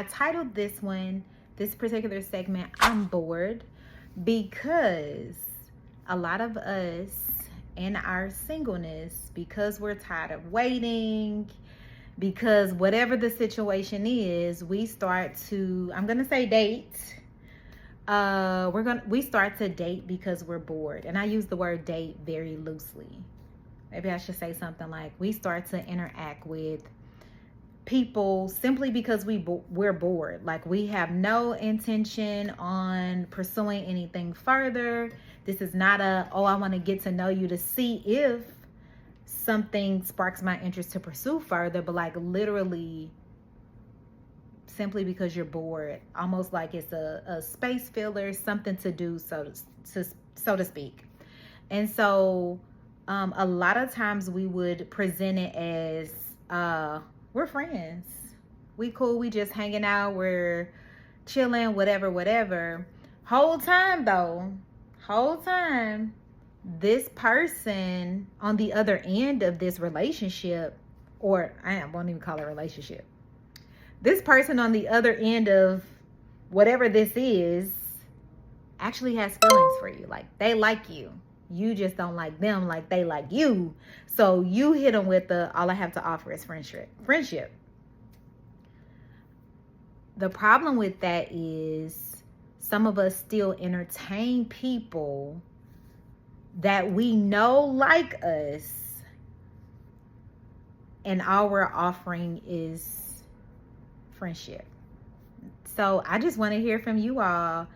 I titled this particular segment, I'm Bored, because a lot of us in our singleness, because we're tired of waiting, because whatever the situation is, we start to, I'm gonna say date. We start to date because we're bored. And I use the word date very loosely. Maybe I should say something like we start to interact with people simply because we're bored. Like we have no intention on pursuing anything further. This is not I want to get to know you to see if something sparks my interest to pursue further, but like literally simply because you're bored, almost like it's a space filler, something to do, so to speak. And so a lot of times we would present it as we're friends, we cool, we just hanging out, we're chilling, whatever. Whole time, this person on the other end of this relationship, or I won't even call it a relationship, this person on the other end of whatever this is actually has feelings for you. Like they like you. You just don't like them like they like you. So you hit them with all I have to offer is friendship. The problem with that is some of us still entertain people that we know like us, and all we're offering is friendship. So I just want to hear from you all.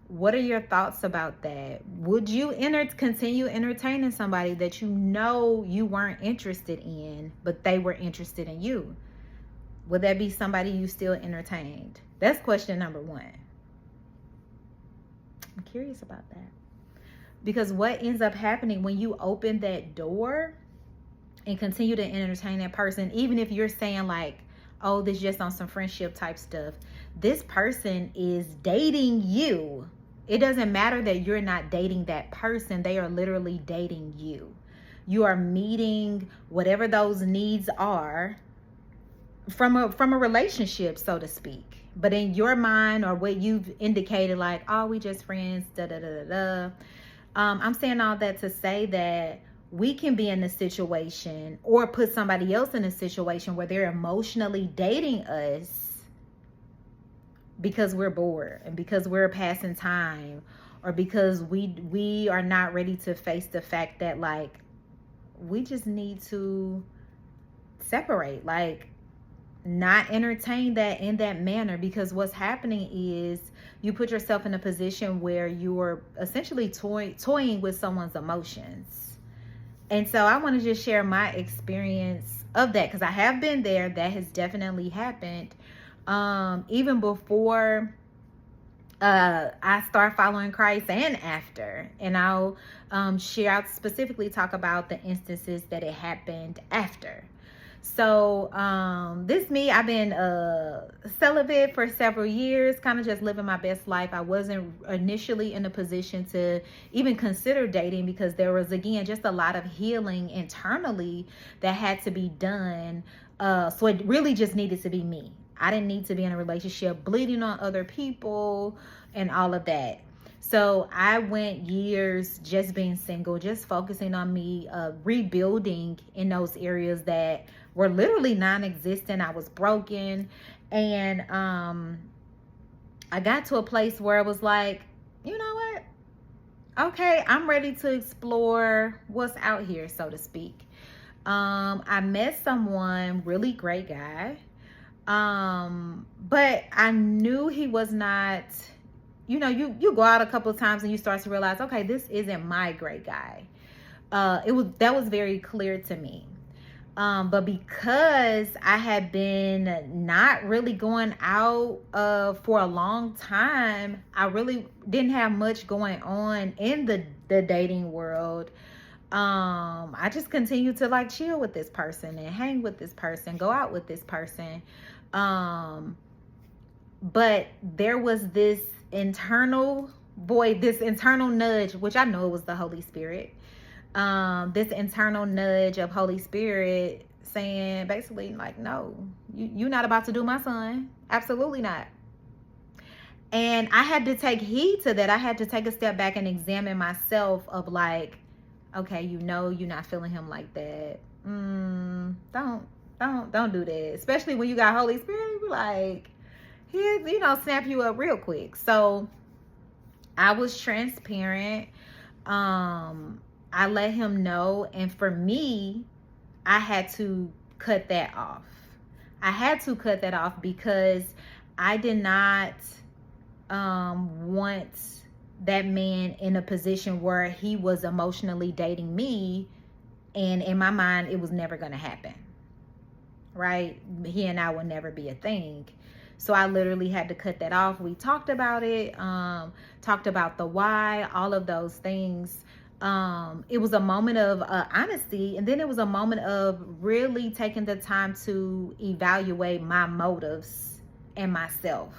What are your thoughts about that? Would you continue entertaining somebody that you know you weren't interested in, but they were interested in you? Would that be somebody you still entertained? That's question number one. I'm curious about that. Because what ends up happening when you open that door and continue to entertain that person, even if you're saying like, oh, this just on some friendship type stuff, this person is dating you. It doesn't matter that you're not dating that person. They are literally dating you. You are meeting whatever those needs are from a relationship, so to speak. But in your mind, or what you've indicated, like, oh, we just friends, I'm saying all that to say that we can be in a situation or put somebody else in a situation where they're emotionally dating us because we're bored and because we're passing time, or because we are not ready to face the fact that like we just need to separate, like not entertain that in that manner. Because what's happening is you put yourself in a position where you're essentially toying with someone's emotions. And so I want to just share my experience of that, because I have been there. That has definitely happened. Even before I start following Christ and after. And I'll specifically talk about the instances that it happened after. So I've been celibate for several years, kind of just living my best life. I wasn't initially in a position to even consider dating, because there was, again, just a lot of healing internally that had to be done. So it really just needed to be me. I didn't need to be in a relationship bleeding on other people and all of that. So I went years just being single, just focusing on me, rebuilding in those areas that were literally non-existent. I was broken. And I got to a place where it was like, you know what? Okay, I'm ready to explore what's out here, so to speak. I met someone, really great guy. But I knew he was not, you go out a couple of times and you start to realize, okay, this isn't my great guy. That was very clear to me. But because I had been not really going out for a long time, I really didn't have much going on in the dating world. I just continued to like chill with this person and hang with this person, go out with this person. But there was this internal nudge, which I know it was the Holy Spirit. This internal nudge of Holy Spirit saying basically like, no, you're not about to do my son. Absolutely not. And I had to take heed to that. I had to take a step back and examine myself of like, okay, you know, you're not feeling him like that. Don't do that. Especially when you got Holy Spirit, you be like, he'll, snap you up real quick. So I was transparent. I let him know. And for me, I had to cut that off. I had to cut that off because I did not want that man in a position where he was emotionally dating me, and in my mind it was never going to happen, right? He and I would never be a thing. So I literally had to cut that off. We talked about it, talked about the why, all of those things. It was a moment of honesty, and then it was a moment of really taking the time to evaluate my motives and myself.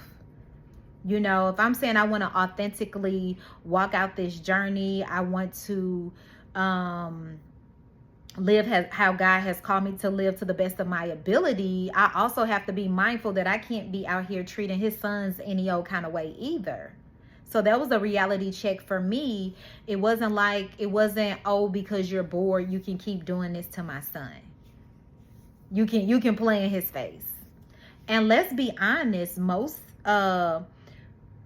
You know, if I'm saying I want to authentically walk out this journey, I want to live how God has called me to live to the best of my ability, I also have to be mindful that I can't be out here treating his sons any old kind of way either. So that was a reality check for me. It wasn't, oh, because you're bored, you can keep doing this to my son. You can play in his face. And let's be honest, most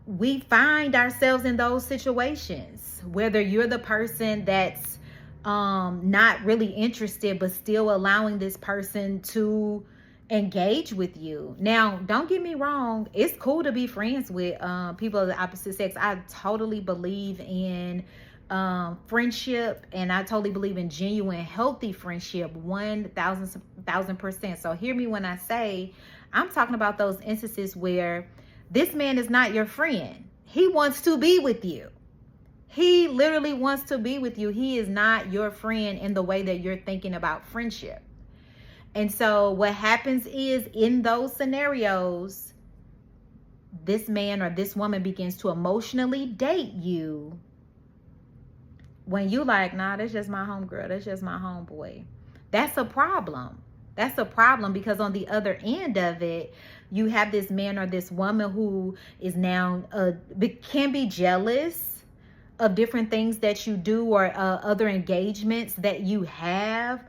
we find ourselves in those situations, whether you're the person that's not really interested but still allowing this person to engage with you. Now, don't get me wrong, it's cool to be friends with people of the opposite sex. I totally believe in friendship, and I totally believe in genuine healthy friendship 1,000%. So hear me when I say I'm talking about those instances where this man is not your friend. He wants to be with you. He literally wants to be with you. He is not your friend in the way that you're thinking about friendship. And so what happens is, in those scenarios, this man or this woman begins to emotionally date you when you like, nah, that's just my homegirl. That's just my homeboy. That's a problem. That's a problem, because on the other end of it, you have this man or this woman who is now can be jealous of different things that you do, or other engagements that you have,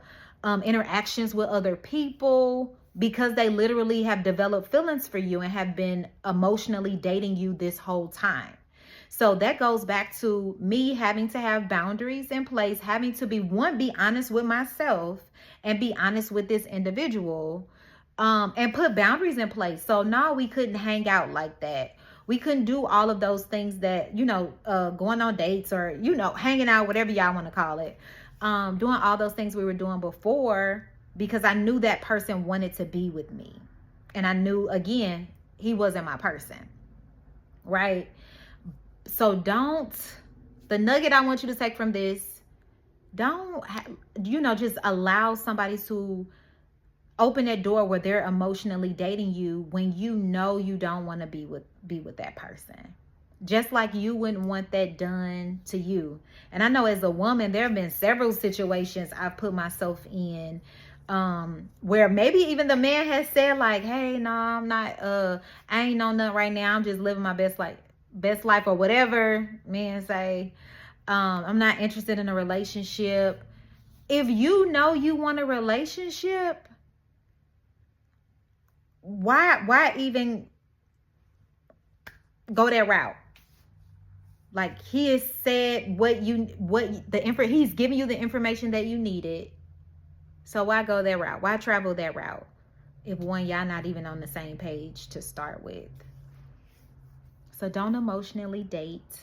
interactions with other people, because they literally have developed feelings for you and have been emotionally dating you this whole time. So that goes back to me having to have boundaries in place, having to be honest with myself and be honest with this individual, and put boundaries in place. So no, we couldn't hang out like that. We couldn't do all of those things that, going on dates or, hanging out, whatever y'all want to call it. Doing all those things we were doing before, because I knew that person wanted to be with me. And I knew, again, he wasn't my person. Right? So the nugget I want you to take from this, don't, just allow somebody to open that door where they're emotionally dating you when you know you don't want to be with that person. Just like you wouldn't want that done to you. And I know as a woman, there have been several situations I've put myself in where maybe even the man has said like, hey, no, I'm not, I ain't on nothing right now. I'm just living my best life or whatever men say. I'm not interested in a relationship. If you know you want a relationship, why even go that route? Like, he has said he's giving you the information that you needed. So why go that route? Why travel that route if y'all not even on the same page to start with? So don't emotionally date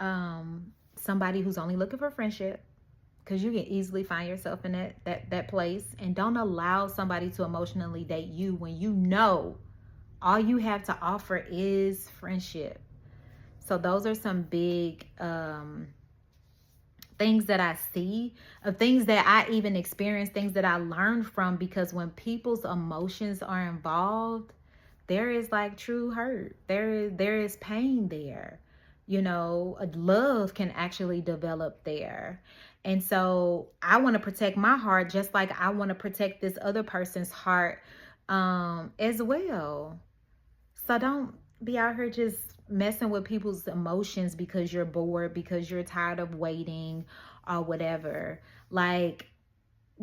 somebody who's only looking for friendship, because you can easily find yourself in that place. And don't allow somebody to emotionally date you when you know all you have to offer is friendship. So those are some big things that I see, of things that I even experienced, things that I learned from, because when people's emotions are involved, there is like true hurt. There is pain there. Love can actually develop there. And so I want to protect my heart just like I want to protect this other person's heart as well. So don't be out here just messing with people's emotions because you're bored, because you're tired of waiting or whatever. Like,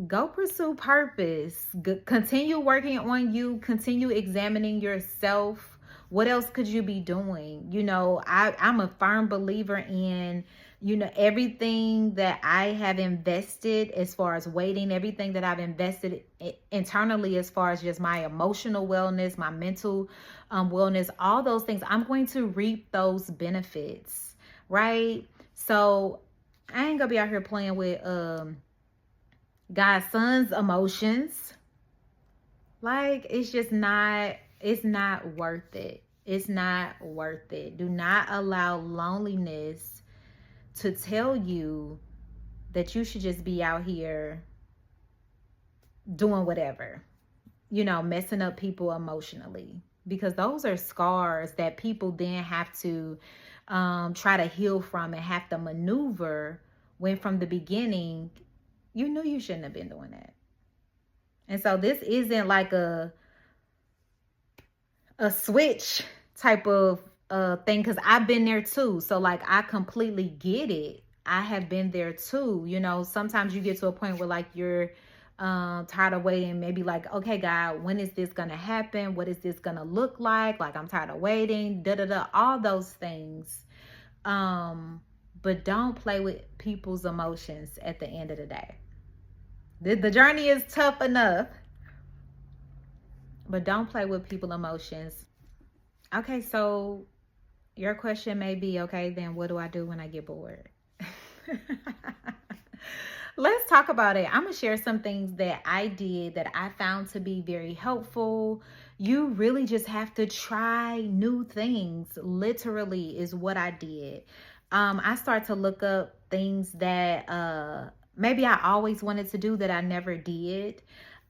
go pursue purpose. Continue working on you, continue examining yourself. What else could you be doing? I'm a firm believer in, everything that I have invested as far as waiting, everything that I've invested internally as far as just my emotional wellness, my mental wellness, all those things, I'm going to reap those benefits, right? So I ain't gonna be out here playing with God's son's emotions. Like, it's not worth it. It's not worth it. Do not allow loneliness to tell you that you should just be out here doing whatever, messing up people emotionally. Because those are scars that people then have to try to heal from and have to maneuver, when from the beginning, you knew you shouldn't have been doing that. And so this isn't like a switch type of thing, because I've been there too. So like, I completely get it. I have been there too. Sometimes you get to a point where like you're tired of waiting, maybe like, okay, God, when is this gonna happen? What is this gonna look like? Like, I'm tired of waiting, da da da, all those things. But don't play with people's emotions at the end of the day. The journey is tough enough, but don't play with people's emotions. Okay, so your question may be, okay, then what do I do when I get bored? Let's talk about it. I'm going to share some things that I did that I found to be very helpful. You really just have to try new things, literally, is what I did. I started to look up things that maybe I always wanted to do that I never did.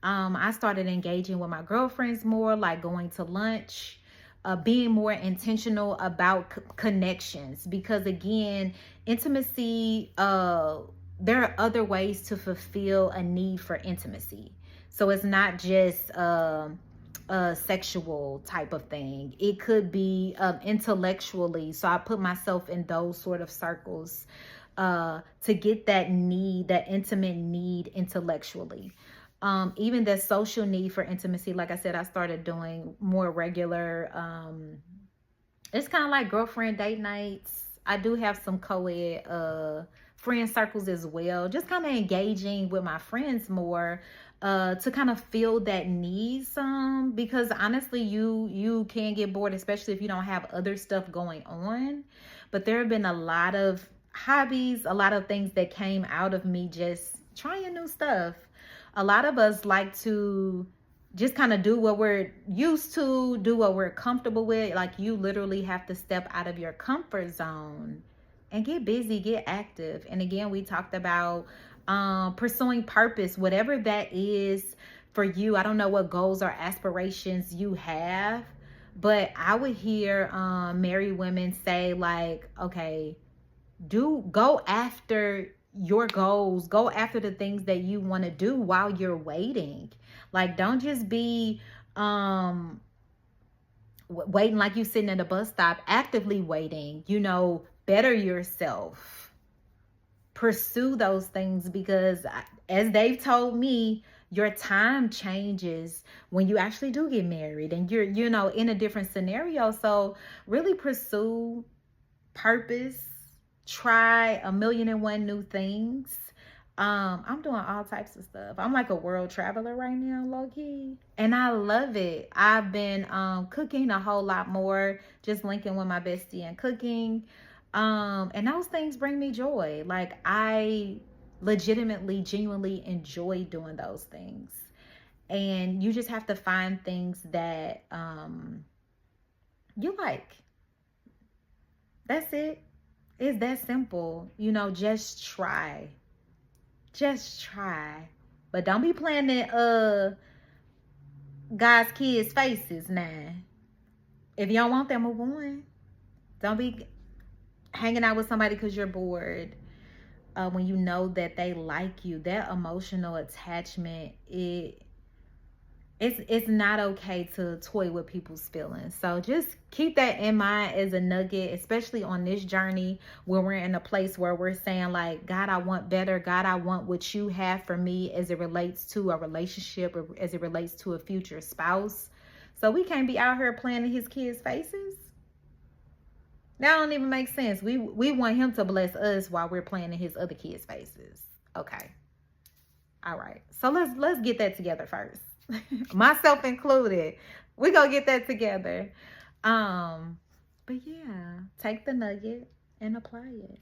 I started engaging with my girlfriends more, like going to lunch, being more intentional about connections. Because again, intimacy, there are other ways to fulfill a need for intimacy. So it's not just a sexual type of thing. It could be intellectually. So I put myself in those sort of circles to get that need, that intimate need intellectually. Even the social need for intimacy, like I said, I started doing more regular. It's kind of like girlfriend date nights. I do have some co-ed friend circles as well. Just kind of engaging with my friends more to kind of feel that need some, because honestly, you can get bored, especially if you don't have other stuff going on. But there have been a lot of hobbies, a lot of things that came out of me just trying new stuff. A lot of us like to just kind of do what we're used to, do what we're comfortable with. Like, you literally have to step out of your comfort zone and get busy, get active. And again, we talked about pursuing purpose, whatever that is for you. I don't know what goals or aspirations you have, but I would hear married women say like, okay, go after your goals, go after the things that you want to do while you're waiting. Like, don't just be waiting like you sitting at a bus stop, actively waiting. Better yourself, pursue those things, because as they've told me, your time changes when you actually do get married and you're in a different scenario. So really pursue purpose, try a million and one new things. I'm doing all types of stuff. I'm like a world traveler right now, low key, and I love it. I've been cooking a whole lot more, just linking with my bestie and cooking. And those things bring me joy. Like, I legitimately, genuinely enjoy doing those things. And you just have to find things that you like. That's it. It's that simple. Just try. Just try. But don't be playing in God's kids' faces now. If you don't want them, move on. Don't be hanging out with somebody because you're bored. when you know that they like you, that emotional attachment, it's not okay to toy with people's feelings. So just keep that in mind as a nugget, especially on this journey where we're in a place where we're saying like, God, I want better. God, I want what you have for me as it relates to a relationship or as it relates to a future spouse. So we can't be out here playing in his kids' faces. That don't even make sense. We want him to bless us while we're playing in his other kids' faces. Okay. All right. So let's get that together first. Myself included. We gonna get that together. But yeah, take the nugget and apply it.